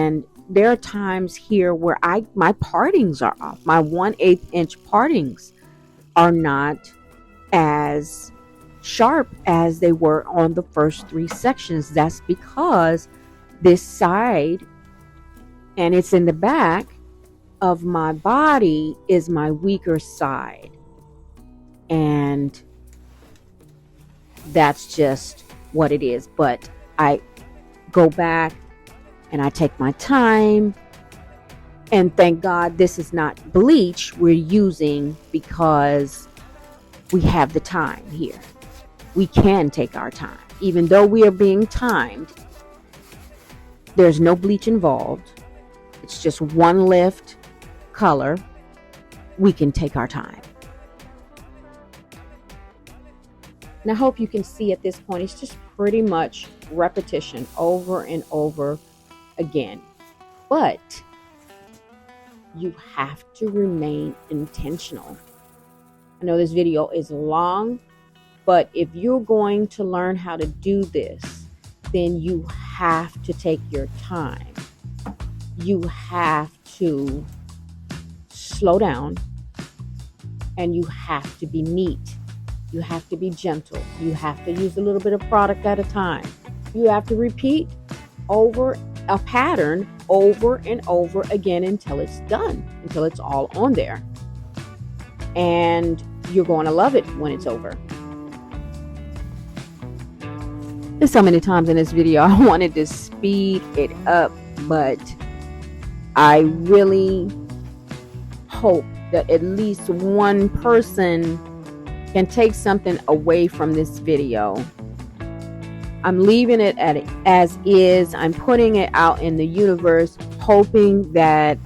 And there are times here where my partings are off. My 1/8 inch partings are not as sharp as they were on the first 3 sections. That's because this side, and it's in the back of my body, is my weaker side. And that's just what it is. But I go back and I take my time, and thank God this is not bleach we're using, because we have the time here. We can take our time. Even though we are being timed, there's no bleach involved. It's just one lift color. We can take our time. And I hope you can see at this point, it's just pretty much repetition over and over again. But you have to remain intentional. I know this video is long, but if you're going to learn how to do this, then you have to take your time. You have to slow down, and you have to be neat. You have to be gentle. You have to use a little bit of product at a time. You have to repeat over a pattern over and over again until it's done, until it's all on there. And you're going to love it when it's over. There's so many times in this video I wanted to speed it up, but I really hope that at least one person can take something away from this video. I'm leaving it as is. I'm putting it out in the universe, hoping that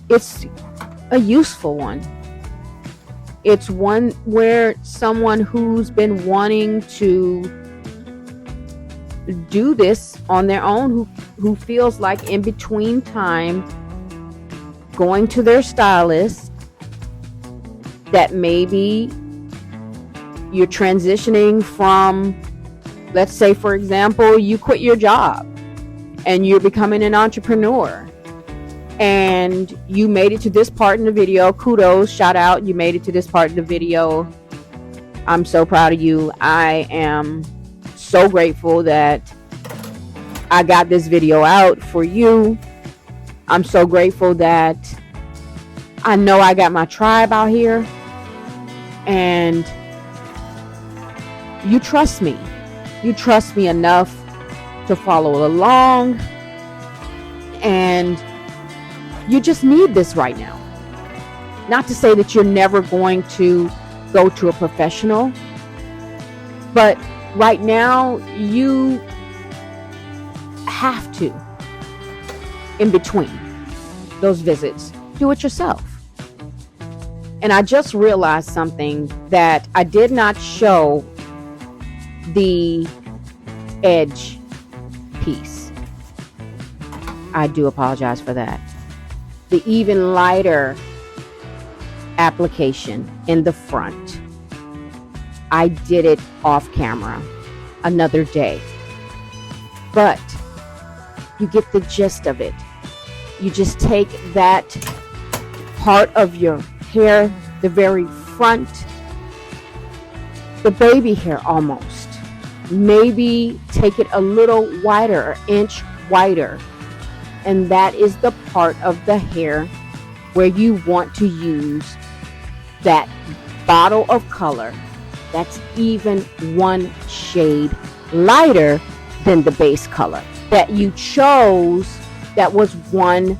it's a useful one. It's one where someone who's been wanting to do this on their own, who feels like in between time going to their stylist, that maybe you're transitioning from, let's say, for example, you quit your job and you're becoming an entrepreneur, and you made it to this part in the video. Kudos, shout out, you made it to this part of the video. I'm so proud of you. I am so grateful that I got this video out for you. I'm so grateful that I know I got my tribe out here, and you trust me. You trust me enough to follow along, and you just need this right now. Not to say that you're never going to go to a professional, but right now you have to, in between those visits, do it yourself. And I just realized something, that I did not show the edge piece. I do apologize for that. The even lighter application in the front, I did it off camera another day. But you get the gist of it. You just take that part of your hair, the very front, the baby hair almost, maybe take it a little wider, an inch wider, and that is the part of the hair where you want to use that bottle of color that's even one shade lighter than the base color that you chose, that was one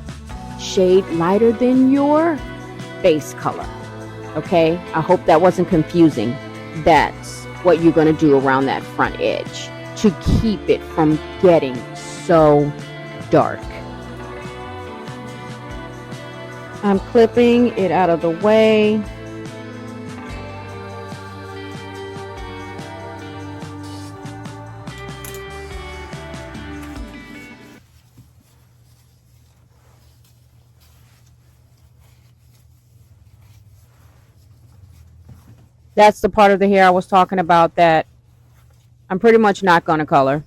shade lighter than your base color. Okay, I hope that wasn't confusing. That's what you're going to do around that front edge to keep it from getting so dark. I'm clipping it out of the way. That's the part of the hair I was talking about that I'm pretty much not going to color.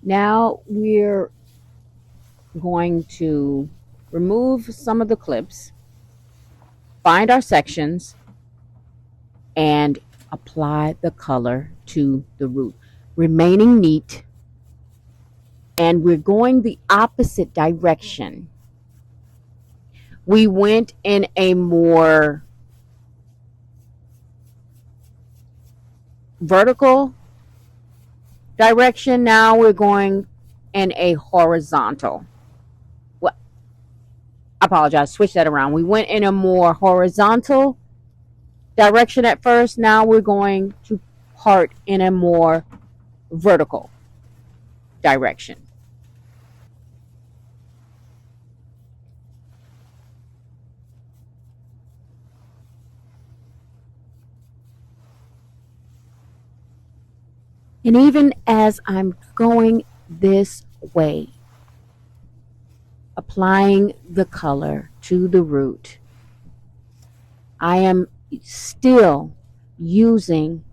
Now we're going to remove some of the clips, find our sections, and apply the color to the root, remaining neat. And we're going the opposite direction. We went in a more vertical direction. Now we're going in a horizontal. Well, I apologize, switch that around. We went in a more horizontal direction at first. Now we're going to part in a more vertical direction. And even as I'm going this way, applying the color to the root, I am still using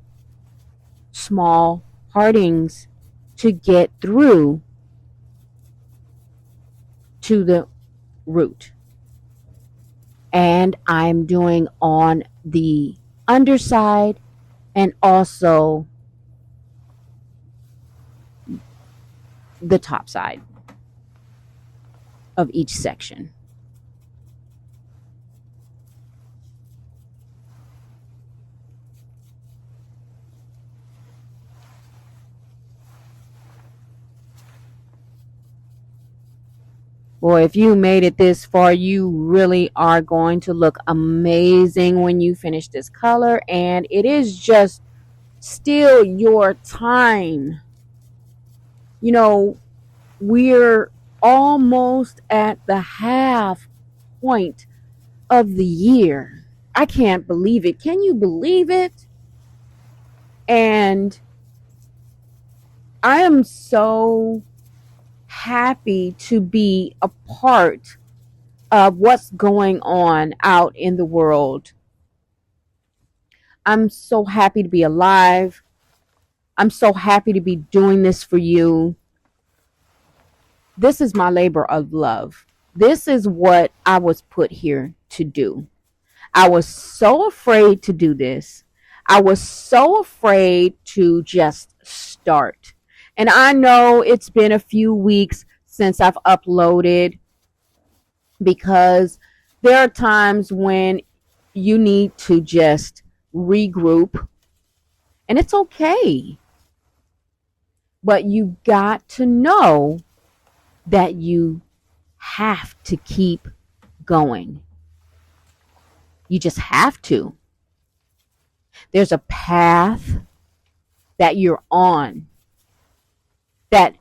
small partings to get through to the root. And I'm doing on the underside and also the top side of each section. Boy, if you made it this far, you really are going to look amazing when you finish this color. And it is just still your time. You know, we're almost at the half point of the year. I can't believe it. Can you believe it? And I am so happy to be a part of what's going on out in the world. I'm so happy to be alive. I'm so happy to be doing this for you. This is my labor of love. This is what I was put here to do. I was so afraid to do this. I was so afraid to just start. And I know it's been a few weeks since I've uploaded, because there are times when you need to just regroup, and it's okay. But you got to know that you have to keep going. You just have to. There's a path that you're on that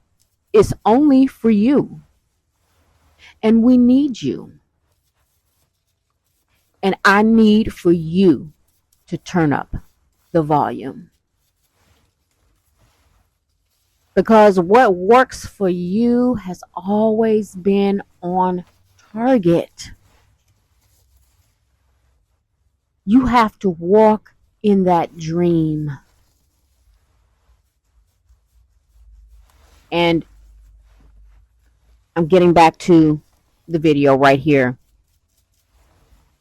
is only for you. And we need you. And I need for you to turn up the volume. Because what works for you has always been on target. You have to walk in that dream. And I'm getting back to the video right here.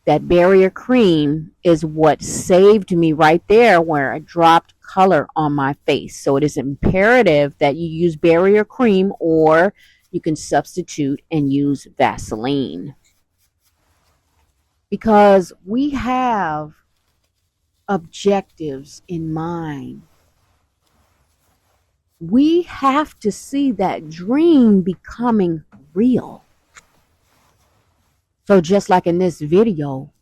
That barrier cream is what saved me right there, where I dropped color on my face. So it is imperative that you use barrier cream, or you can substitute and use Vaseline. Because we have objectives in mind. We have to see that dream becoming real. So just like in this video,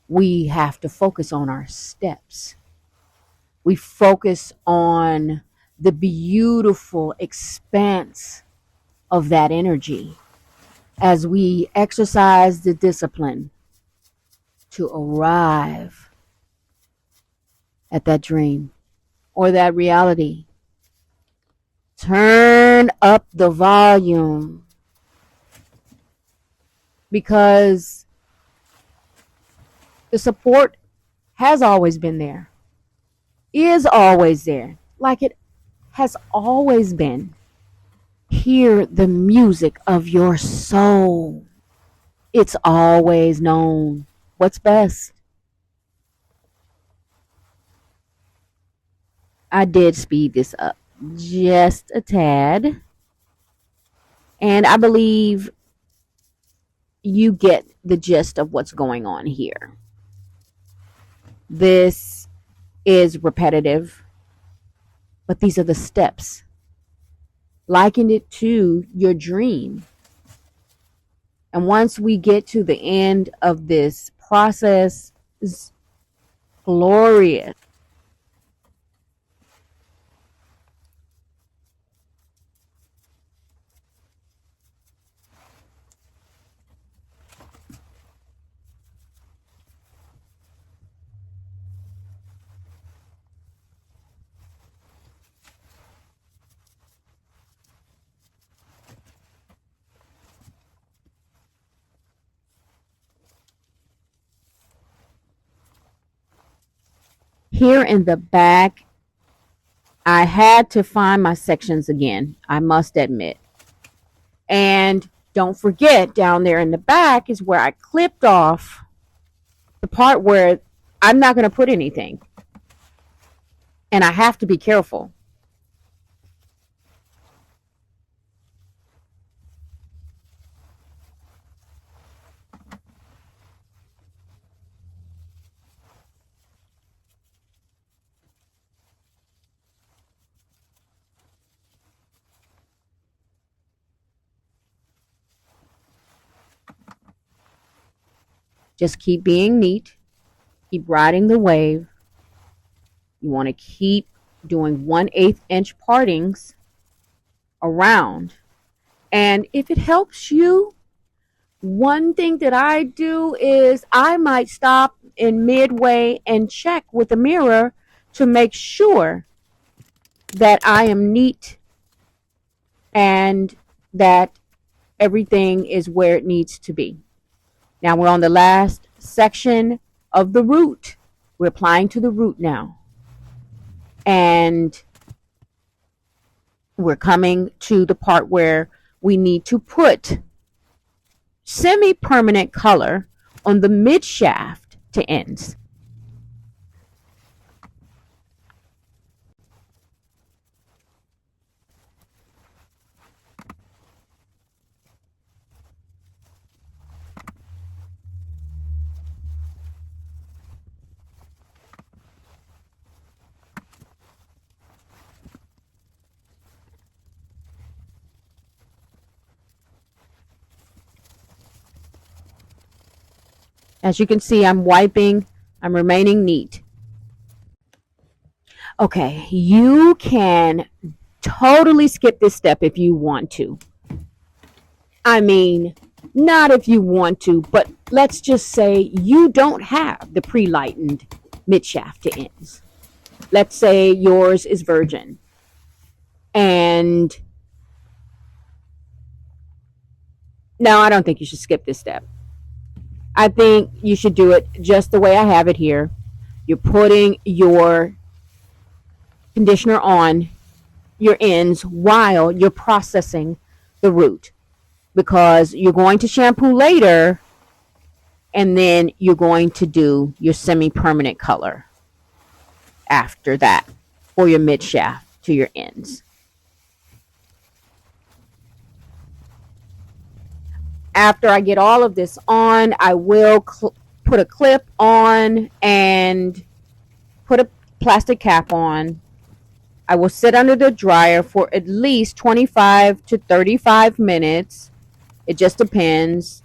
we have to focus on our steps. We focus on the beautiful expanse of that energy as we exercise the discipline to arrive at that dream or that reality. Turn up the volume, because the support has always been there, is always there, like it has always been. Hear the music of your soul. It's always known what's best. I did speed this up just a tad, and I believe you get the gist of what's going on here. This is repetitive, but these are the steps. Liken it to your dream. And once we get to the end of this process, it's glorious. Here in the back, I had to find my sections again, I must admit. And don't forget, down there in the back is where I clipped off the part where I'm not going to put anything. And I have to be careful. Just keep being neat. Keep riding the wave. You want to keep doing 1/8 inch partings around. And if it helps you, one thing that I do is I might stop in midway and check with a mirror to make sure that I am neat and that everything is where it needs to be. Now we're on the last section of the root. We're applying to the root now. And we're coming to the part where we need to put semi-permanent color on the mid shaft to ends. As you can see, I'm wiping, I'm remaining neat. Okay, you can totally skip this step if you want to. I mean, not if you want to, but let's just say you don't have the pre-lightened midshaft to ends. Let's say yours is virgin. And no, I don't think you should skip this step. I think you should do it just the way I have it here. You're putting your conditioner on your ends while you're processing the root, because you're going to shampoo later and then you're going to do your semi-permanent color after that for your mid shaft to your ends. After I get all of this on, I will put a clip on and put a plastic cap on. I will sit under the dryer for at least 25 to 35 minutes. It just depends.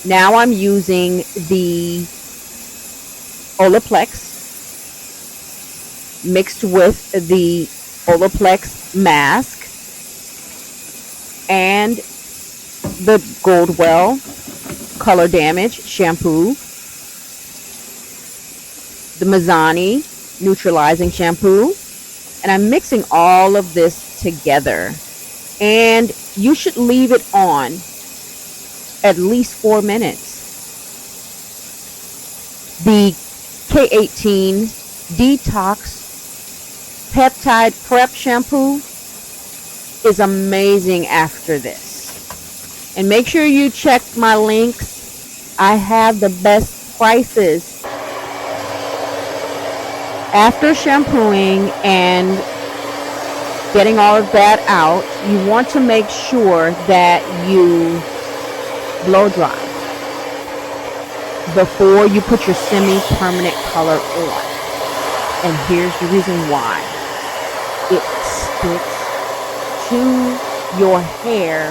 Now I'm using the Olaplex mixed with the Olaplex mask and the Goldwell Color Damage shampoo, the Mizani neutralizing shampoo, and I'm mixing all of this together. And you should leave it on at least 4 minutes. The K18 Detox Peptide Prep Shampoo is amazing after this. And make sure you check my links. I have the best prices. After shampooing and getting all of that out, you want to make sure that you blow dry before you put your semi-permanent color on. And here's the reason why. It sticks to your hair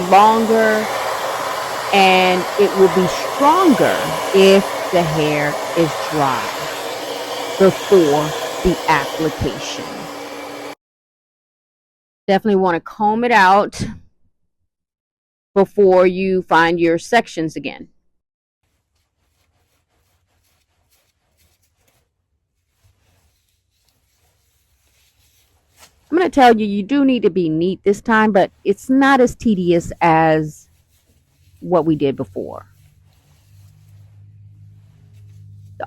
longer, and it will be stronger if the hair is dry before the application. Definitely want to comb it out before you find your sections again. I'm going to tell you, you do need to be neat this time, but it's not as tedious as what we did before.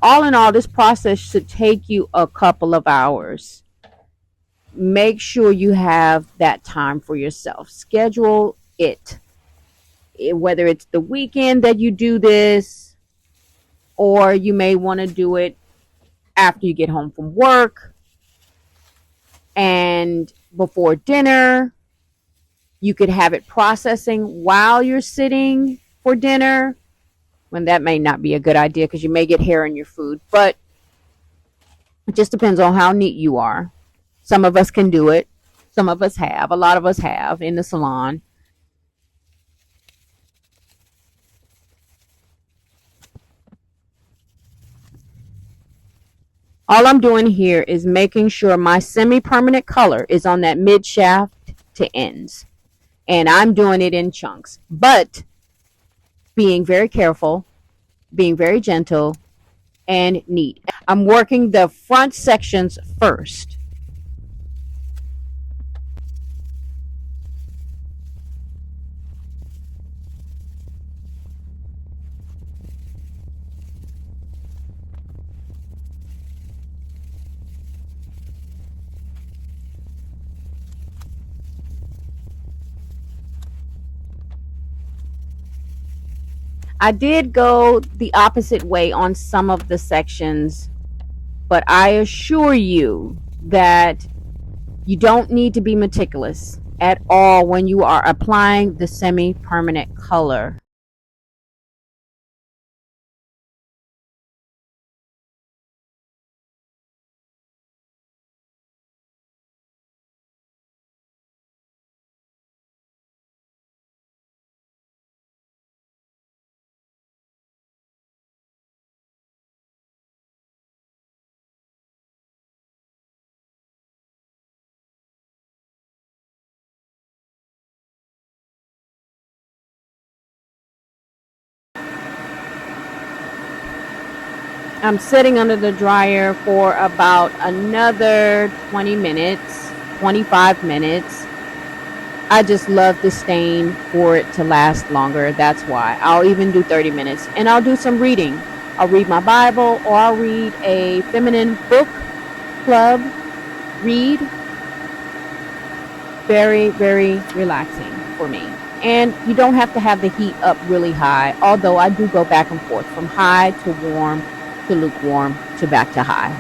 All in all, this process should take you a couple of hours. Make sure you have that time for yourself. Schedule it. Whether it's the weekend that you do this, or you may want to do it after you get home from work and before dinner. You could have it processing while you're sitting for dinner, when that may not be a good idea because you may get hair in your food, but it just depends on how neat you are. Some of us can do it. Some of us have. A lot of us have in the salon. All I'm doing here is making sure my semi-permanent color is on that mid shaft to ends. And I'm doing it in chunks, but being very careful, being very gentle, and neat. I'm working the front sections first. I did go the opposite way on some of the sections, but I assure you that you don't need to be meticulous at all when you are applying the semi-permanent color. I'm sitting under the dryer for about another 20 minutes, 25 minutes. I just love the stain for it to last longer. That's why. I'll even do 30 minutes. And I'll do some reading. I'll read my Bible, or I'll read a feminine book club read. Very, very relaxing for me. And you don't have to have the heat up really high, although I do go back and forth from high to warm to lukewarm to back to high.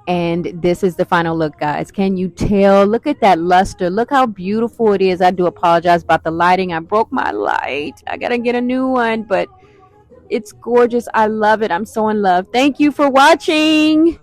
And this is the final look, guys. Can you tell? Look at that luster. Look how beautiful it is. I do apologize about the lighting. I broke my light. I gotta get a new one, but it's gorgeous. I love it. I'm so in love. Thank you for watching.